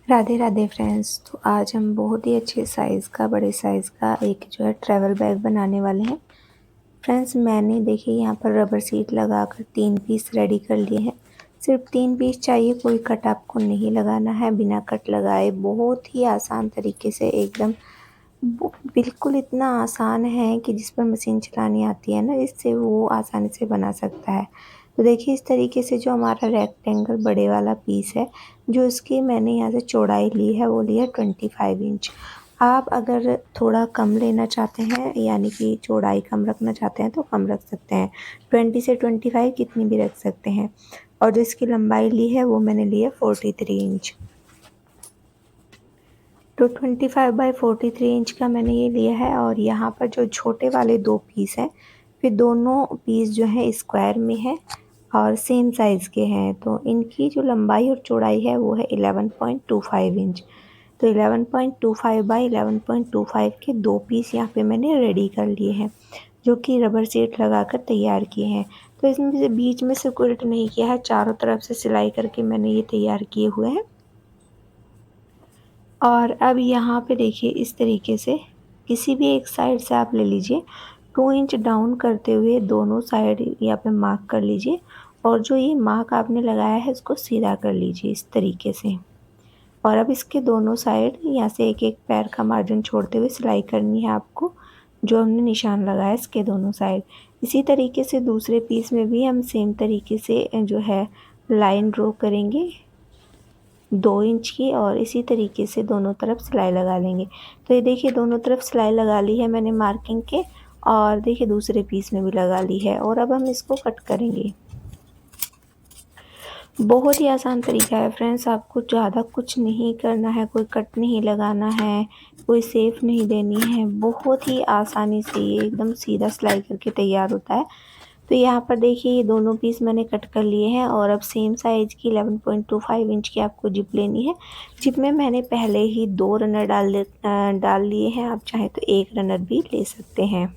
Radhe Radhe friends. तो आज हम बहुत ही अच्छे साइज़ का बड़े साइज़ का एक जो है ट्रैवल बैग बनाने वाले हैं। फ्रेंड्स मैंने देखिए यहाँ पर रबर सीट लगाकर 3 पीस रेडी कर लिए हैं। सिर्फ 3 पीस चाहिए, कोई कट आपको नहीं लगाना है। बिना कट लगाए बहुत ही आसान तरीके से एकदम बिल्कुल इतना आसान है कि जिस पर मशीन चलानी आती है ना, इससे वो आसानी से बना सकता है। तो देखिए इस तरीके से जो हमारा रेक्टेंगल बड़े वाला पीस है, जो इसकी मैंने यहाँ से चौड़ाई ली है वो ली है 25 इंच। आप अगर थोड़ा कम लेना चाहते हैं यानी कि चौड़ाई कम रखना चाहते हैं तो कम रख सकते हैं, 20 से 25 कितनी भी रख सकते हैं। और जो इसकी लंबाई ली है वो मैंने ली है 43 इंच। तो 25/43 इंच का मैंने ये लिया है। और यहाँ पर जो छोटे वाले 2 पीस हैं, फिर दोनों पीस जो है स्क्वायर में है और सेम साइज़ के हैं। तो इनकी जो लंबाई और चौड़ाई है वो है 11.25 इंच। तो 11.25/11.25 के 2 पीस यहाँ पे मैंने रेडी कर लिए हैं, जो कि रबर सीट लगाकर तैयार किए हैं। तो इसमें से बीच में से कोई उल्ट नहीं किया है, चारों तरफ से सिलाई करके मैंने ये तैयार किए हुए हैं। और अब यहाँ पे देखिए इस तरीके से किसी भी एक साइड से आप ले लीजिए, 2 इंच डाउन करते हुए दोनों साइड यहाँ पे मार्क कर लीजिए। और जो ये मार्क आपने लगाया है इसको सीधा कर लीजिए इस तरीके से। और अब इसके दोनों साइड यहाँ से एक एक पैर का मार्जिन छोड़ते हुए सिलाई करनी है आपको, जो हमने निशान लगाया इसके दोनों साइड। इसी तरीके से दूसरे पीस में भी हम सेम तरीके से जो है लाइन ड्रॉ करेंगे 2 इंच की, और इसी तरीके से दोनों तरफ सिलाई लगा लेंगे। तो ये देखिए दोनों तरफ सिलाई लगा ली है मैंने मार्किंग के, और देखिए दूसरे पीस में भी लगा ली है। और अब हम इसको कट करेंगे। बहुत ही आसान तरीका है फ्रेंड्स, आपको ज़्यादा कुछ नहीं करना है, कोई कट नहीं लगाना है, कोई सेफ नहीं देनी है। बहुत ही आसानी से ये एकदम सीधा सिलाई करके तैयार होता है। तो यहाँ पर देखिए ये दोनों पीस मैंने कट कर लिए हैं। और अब सेम साइज़ की 11.25 इंच की आपको जिप लेनी है। जिप में मैंने पहले ही 2 रनर डाल लिए हैं, आप चाहें तो 1 रनर भी ले सकते हैं।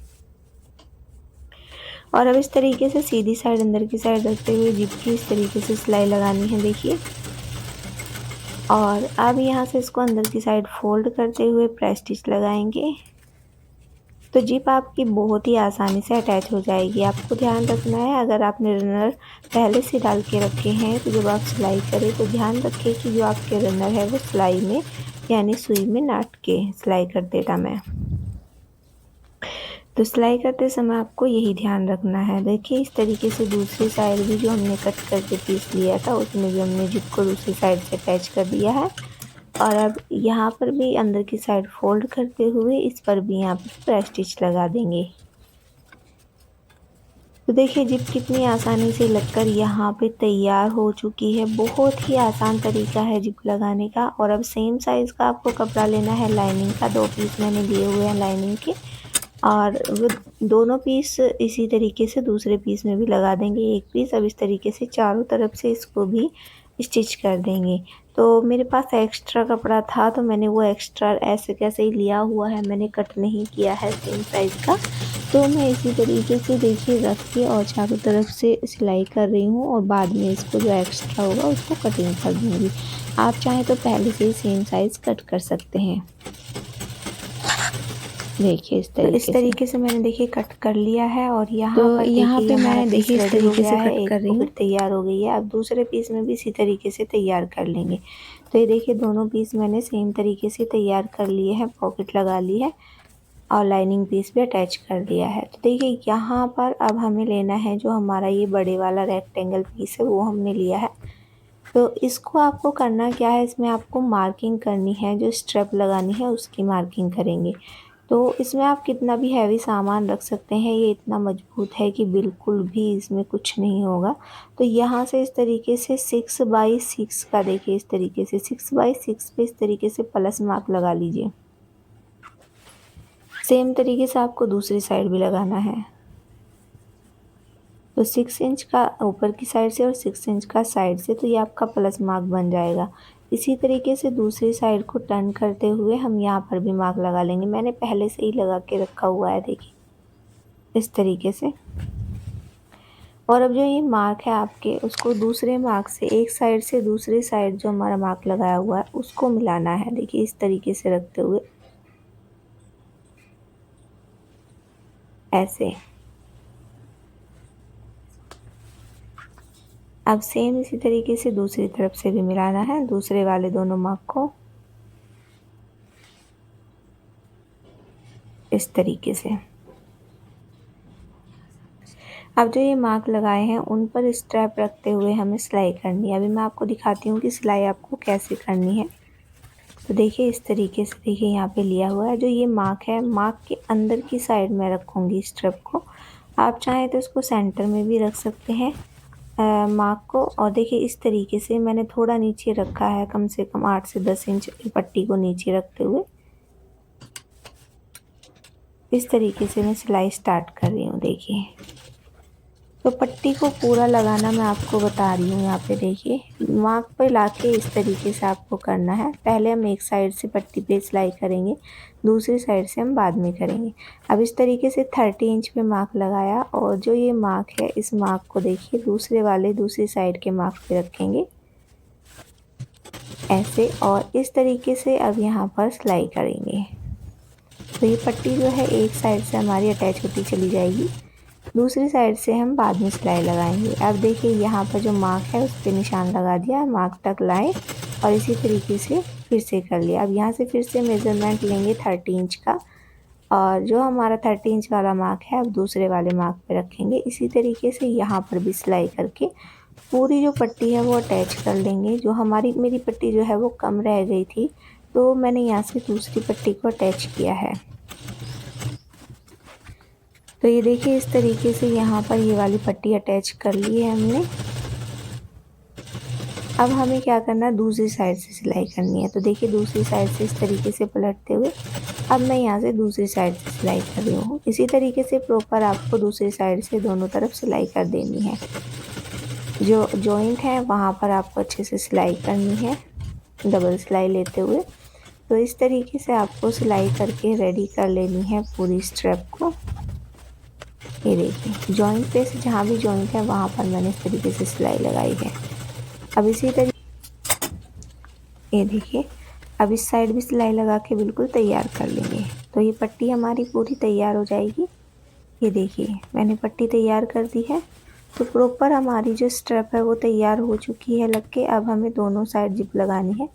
और अब इस तरीके से सीधी साइड अंदर की साइड रखते हुए जिप की इस तरीके से सिलाई लगानी है देखिए। और अब यहाँ से इसको अंदर की साइड फोल्ड करते हुए प्रेस स्टिच लगाएंगे। तो जिप आपकी बहुत ही आसानी से अटैच हो जाएगी। आपको ध्यान रखना है, अगर आपने रनर पहले से डाल के रखे हैं तो जब आप सिलाई करें तो ध्यान रखें कि जो आपके रनर है वो सिलाई में यानी सुई में ना अटके सिलाई करते टाइम। तो सिलाई करते समय आपको यही ध्यान रखना है। देखिए इस तरीके से दूसरी साइड भी जो हमने कट करके पीस लिया था उसमें भी हमने जिप को दूसरी साइड से अटैच कर दिया है। और अब यहाँ पर भी अंदर की साइड फोल्ड करते हुए इस पर भी यहाँ पर प्रेस स्टिच लगा देंगे। तो देखिए जिप कितनी आसानी से लगकर यहाँ पे तैयार हो चुकी है। बहुत ही आसान तरीका है जिप लगाने का। और अब सेम साइज़ का आपको कपड़ा लेना है लाइनिंग का, 2 पीस मैंने लिए हुए हैं लाइनिंग के। और वो दोनों पीस इसी तरीके से दूसरे पीस में भी लगा देंगे 1 पीस। अब इस तरीके से चारों तरफ से इसको भी स्टिच कर देंगे। तो मेरे पास एक्स्ट्रा कपड़ा था तो मैंने वो एक्स्ट्रा ऐसे कैसे ही लिया हुआ है, मैंने कट नहीं किया है सेम साइज़ का। तो मैं इसी तरीके से देखिए रख के और चारों तरफ से सिलाई कर रही हूँ, और बाद में इसको जो एक्स्ट्रा होगा उसको कटिंग कर दूँगी। आप चाहें तो पहले से ही सेम साइज़ कट कर सकते हैं। देखिए इस तरीके से मैंने देखिए कट कर लिया है। और यहाँ पे मैंने देखिए इस तरीके से कट कर रही हूँ, तैयार हो गई है। अब दूसरे पीस में भी इसी तरीके से तैयार कर लेंगे। तो ये देखिए दोनों पीस मैंने सेम तरीके से तैयार कर लिए हैं, पॉकेट लगा ली है और लाइनिंग पीस भी अटैच कर दिया है। तो देखिए यहाँ पर अब हमें लेना है जो हमारा ये बड़े वाला रेक्टेंगल पीस है वो हमने लिया है। तो इसको आपको करना क्या है, इसमें आपको मार्किंग करनी है, जो स्ट्रेप लगानी है उसकी मार्किंग करेंगे। तो इसमें आप कितना भी हैवी सामान रख सकते हैं, ये इतना मजबूत है कि बिल्कुल भी इसमें कुछ नहीं होगा। तो यहाँ से इस तरीके से 6x6 का देखिए इस तरीके से 6x6 पे इस तरीके से प्लस मार्क लगा लीजिए। सेम तरीके से आपको दूसरी साइड भी लगाना है। तो 6 इंच का ऊपर की साइड से और 6 इंच का साइड से, तो ये आपका प्लस मार्क बन जाएगा। इसी तरीके से दूसरी साइड को टर्न करते हुए हम यहाँ पर भी मार्क लगा लेंगे। मैंने पहले से ही लगा के रखा हुआ है देखिए इस तरीके से। और अब जो ये मार्क है आपके, उसको दूसरे मार्क से एक साइड से दूसरी साइड जो हमारा मार्क लगाया हुआ है उसको मिलाना है। देखिए इस तरीके से रखते हुए ऐसे। अब सेम इसी तरीके से दूसरी तरफ से भी मिलाना है, दूसरे वाले दोनों मार्क को इस तरीके से। अब जो ये मार्क लगाए हैं उन पर स्ट्रैप रखते हुए हमें सिलाई करनी है। अभी मैं आपको दिखाती हूँ कि सिलाई आपको कैसे करनी है। तो देखिए इस तरीके से, देखिए यहाँ पे लिया हुआ है। जो ये मार्क है, मार्क के अंदर की साइड में रखूँगी स्ट्रैप को। आप चाहें तो इसको सेंटर में भी रख सकते हैं मार्क को। और देखिए इस तरीके से मैंने थोड़ा नीचे रखा है, कम से कम 8 से 10 इंच पट्टी को नीचे रखते हुए इस तरीके से मैं सिलाई स्टार्ट कर रही हूँ। देखिए तो पट्टी को पूरा लगाना मैं आपको बता रही हूँ। यहाँ पे देखिए मार्क पे लाके इस तरीके से आपको करना है। पहले हम एक साइड से पट्टी पे सिलाई करेंगे, दूसरी साइड से हम बाद में करेंगे। अब इस तरीके से 30 इंच पे मार्क लगाया और जो ये मार्क है इस मार्क को देखिए दूसरे वाले दूसरी साइड के मार्क पे रखेंगे ऐसे, और इस तरीके से अब यहाँ पर सिलाई करेंगे। तो ये पट्टी जो है एक साइड से हमारी अटैच होती चली जाएगी, दूसरी साइड से हम बाद में सिलाई लगाएंगे। अब देखिए यहाँ पर जो मार्क है उस पर निशान लगा दिया, मार्क तक लाए और इसी तरीके से फिर से कर लिया। अब यहाँ से फिर से मेज़रमेंट लेंगे 30 इंच का, और जो हमारा 30 इंच वाला मार्क है अब दूसरे वाले मार्क पे रखेंगे। इसी तरीके से यहाँ पर भी सिलाई करके पूरी जो पट्टी है वो अटैच कर लेंगे। जो मेरी पट्टी जो है वो कम रह गई थी, तो मैंने यहाँ से दूसरी पट्टी को अटैच किया है। तो ये देखिए इस तरीके से यहाँ पर ये वाली पट्टी अटैच कर ली है हमने। अब हमें क्या करना है, दूसरी साइड से सिलाई करनी है। तो देखिए दूसरी साइड से इस तरीके से पलटते हुए अब मैं यहाँ से दूसरी साइड से सिलाई कर रही हूँ। इसी तरीके से प्रॉपर आपको दूसरी साइड से दोनों तरफ सिलाई कर देनी है। जो जॉइंट है वहाँ पर आपको अच्छे से सिलाई करनी है, डबल सिलाई लेते हुए। तो इस तरीके से आपको सिलाई करके रेडी कर लेनी है पूरी स्ट्रैप को। ये देखिए जॉइंट पे से जहाँ भी जॉइंट है वहाँ पर मैंने इस तरीके से सिलाई लगाई है। अब इसी तरीके ये देखिए अब इस साइड भी सिलाई लगा के बिल्कुल तैयार कर लेंगे। तो ये पट्टी हमारी पूरी तैयार हो जाएगी। ये देखिए मैंने पट्टी तैयार कर दी है। तो प्रॉपर हमारी जो स्ट्रैप है वो तैयार हो चुकी है लग के। अब हमें दोनों साइड जिप लगानी है।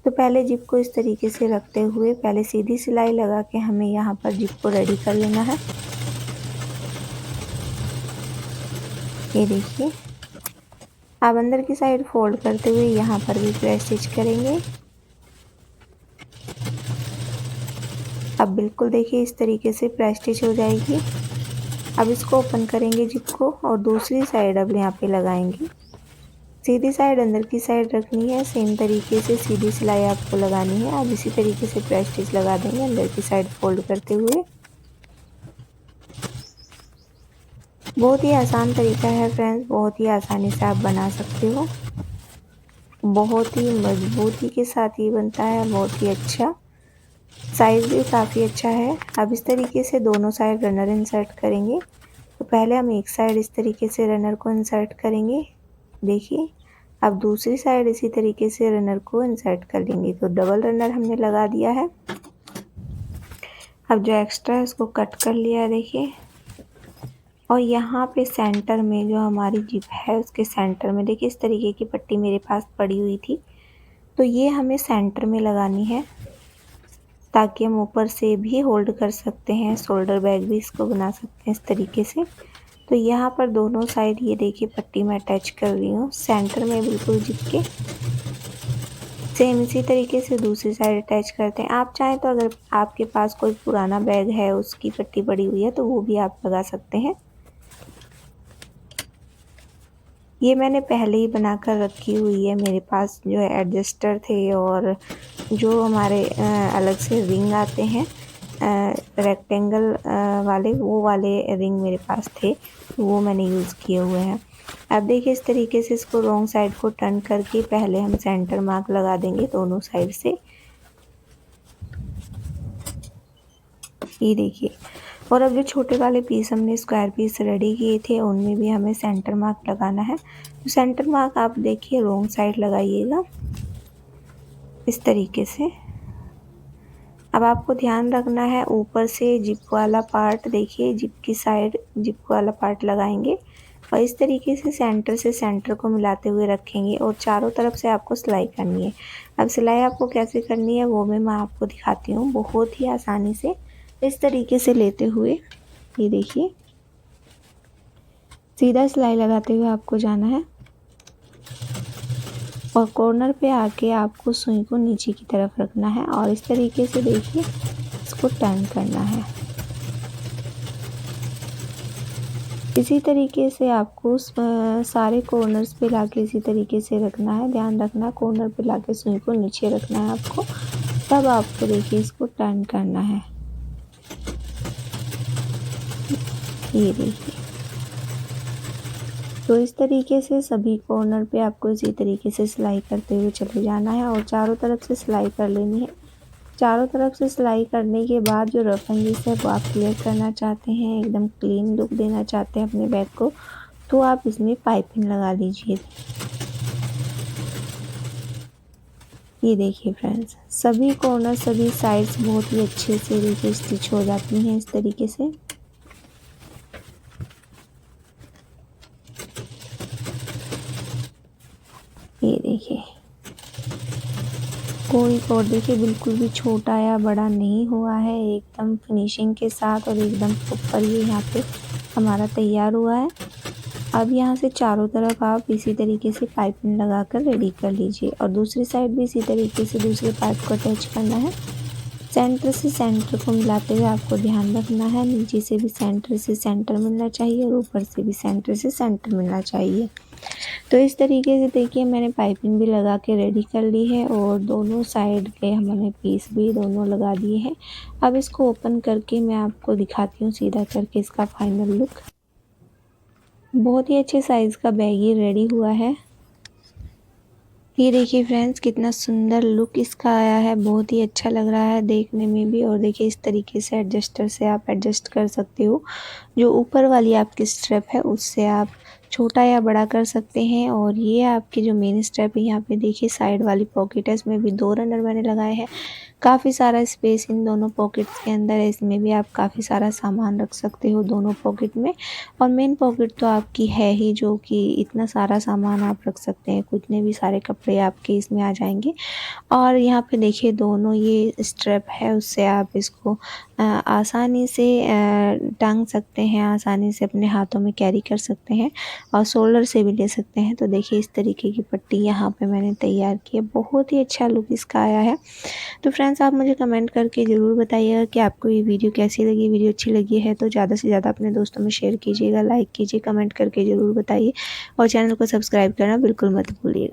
तो पहले जिप को इस तरीके से रखते हुए पहले सीधी सिलाई लगा के हमें यहाँ पर जिप को रेडी कर लेना है। ये देखिए अब अंदर की साइड फोल्ड करते हुए यहाँ पर भी प्रेस स्टिच करेंगे। अब बिल्कुल देखिए इस तरीके से प्रेस स्टिच हो जाएगी। अब इसको ओपन करेंगे जिप को और दूसरी साइड अब यहाँ पे लगाएंगे। सीधी साइड अंदर की साइड रखनी है, सेम तरीके से सीधी सिलाई आपको लगानी है। अब इसी तरीके से प्रेस स्टिच लगा देंगे अंदर की साइड फोल्ड करते हुए। बहुत ही आसान तरीका है फ्रेंड्स, बहुत ही आसानी से आप बना सकते हो। बहुत ही मजबूती के साथ ये बनता है, बहुत ही अच्छा, साइज़ भी काफ़ी अच्छा है। अब इस तरीके से दोनों साइड रनर इंसर्ट करेंगे। तो पहले हम एक साइड इस तरीके से रनर को इंसर्ट करेंगे। देखिए अब दूसरी साइड इसी तरीके से रनर को इंसर्ट कर लेंगे। तो डबल रनर हमने लगा दिया है। अब जो एक्स्ट्रा है उसको कट कर लिया है देखिए। और यहाँ पे सेंटर में जो हमारी जिप है उसके सेंटर में देखिए इस तरीके की पट्टी मेरे पास पड़ी हुई थी, तो ये हमें सेंटर में लगानी है ताकि हम ऊपर से भी होल्ड कर सकते हैं। शोल्डर बैग भी इसको बना सकते हैं इस तरीके से। तो यहाँ पर दोनों साइड ये देखिए पट्टी मैं अटैच कर रही हूँ सेंटर में बिल्कुल जिप के। सेम इसी तरीके से दूसरी साइड अटैच करते हैं। आप चाहें तो अगर आपके पास कोई पुराना बैग है उसकी पट्टी पड़ी हुई है तो वो भी आप लगा सकते हैं। ये मैंने पहले ही बना कर रखी हुई है, मेरे पास जो है एडजस्टर थे और जो हमारे अलग से रिंग आते हैं रेक्टेंगल वाले, वो वाले रिंग मेरे पास थे, वो मैंने यूज़ किए हुए हैं। अब देखिए इस तरीके से इसको रॉन्ग साइड को टर्न करके पहले हम सेंटर मार्क लगा देंगे दोनों साइड से। ये देखिए और अब जो छोटे वाले पीस हमने स्क्वायर पीस रेडी किए थे उनमें भी हमें सेंटर मार्क लगाना है। तो सेंटर मार्क आप देखिए रॉन्ग साइड लगाइएगा इस तरीके से। अब आपको ध्यान रखना है ऊपर से जिप वाला पार्ट, देखिए जिप की साइड जिप वाला पार्ट लगाएंगे और इस तरीके से सेंटर से सेंटर को मिलाते हुए रखेंगे और चारों तरफ से आपको सिलाई करनी है। अब सिलाई आपको कैसे करनी है वो मैं आपको दिखाती हूँ बहुत ही आसानी से। इस तरीके से लेते हुए ये देखिए सीधा सिलाई लगाते हुए आपको जाना है और कॉर्नर पे आके आपको सुई को नीचे की तरफ रखना है और इस तरीके से देखिए इसको टर्न करना है। इसी तरीके से आपको सारे कॉर्नर्स पे लाके इसी तरीके से रखना है। ध्यान रखना कॉर्नर पे लाके सुई को नीचे रखना है आपको, तब आपको देखिए इसको टर्न करना है। ये देखिए तो इस तरीके से सभी कॉर्नर पे आपको इसी तरीके से सिलाई करते हुए चले जाना है और चारों तरफ से सिलाई कर लेनी है। चारों तरफ से सिलाई करने के बाद जो रफ एंजिस है वो आप क्लियर करना चाहते हैं, एकदम क्लीन लुक देना चाहते हैं अपने बैग को, तो आप इसमें पाइपिंग लगा लीजिए। ये देखिए फ्रेंड्स सभी कॉर्नर सभी साइड्स बहुत ही अच्छे से देखिए स्टिच हो जाती हैं इस तरीके से। ये देखिए कोई कोड देखिए बिल्कुल भी छोटा या बड़ा नहीं हुआ है, एकदम फिनिशिंग के साथ और एकदम प्रॉपर ये यहाँ पे हमारा तैयार हुआ है। अब यहाँ से चारों तरफ आप इसी तरीके से पाइपिंग लगाकर रेडी कर लीजिए और दूसरी साइड भी इसी तरीके से दूसरे पाइप को अटैच करना है। सेंटर से सेंटर को मिलाते हुए आपको ध्यान रखना है नीचे से भी सेंटर से सेंटर मिलना चाहिए और ऊपर से भी सेंटर से सेंटर मिलना चाहिए। तो इस तरीके से देखिए मैंने पाइपिंग भी लगा के रेडी कर ली है और दोनों साइड के हमने पीस भी दोनों लगा दिए हैं। अब इसको ओपन करके मैं आपको दिखाती हूँ सीधा करके इसका फाइनल लुक। बहुत ही अच्छे साइज़ का बैग ये रेडी हुआ है। ये देखिए फ्रेंड्स कितना सुंदर लुक इसका आया है, बहुत ही अच्छा लग रहा है देखने में भी। और देखिए इस तरीके से एडजस्टर से आप एडजस्ट कर सकते हो, जो ऊपर वाली आपकी स्ट्रैप है उससे आप छोटा या बड़ा कर सकते हैं। और ये आपकी जो मेन स्ट्रैप है यहाँ पे देखिए साइड वाली पॉकेट है, इसमें भी 2 रनर मैंने लगाए हैं। काफ़ी सारा स्पेस इन दोनों पॉकेट्स के अंदर है, इसमें भी आप काफ़ी सारा सामान रख सकते हो दोनों पॉकेट में। और मेन पॉकेट तो आपकी है ही जो कि इतना सारा सामान आप रख सकते हैं, कितने भी सारे कपड़े आपके इसमें आ जाएंगे। और यहाँ पे देखिए दोनों ये स्ट्रैप है उससे आप इसको आसानी से टांग सकते हैं, आसानी से अपने हाथों में कैरी कर सकते हैं और शोल्डर से भी ले सकते हैं। तो देखिए इस तरीके की पट्टी यहाँ पे मैंने तैयार की है, बहुत ही अच्छा लुक इसका आया है। तो फ्रेंड्स आप मुझे कमेंट करके ज़रूर बताइएगा कि आपको ये वीडियो कैसी लगी। वीडियो अच्छी लगी है तो ज़्यादा से ज़्यादा अपने दोस्तों में शेयर कीजिएगा, लाइक कीजिए, कमेंट करके ज़रूर बताइए और चैनल को सब्सक्राइब करना बिल्कुल मत भूलिएगा।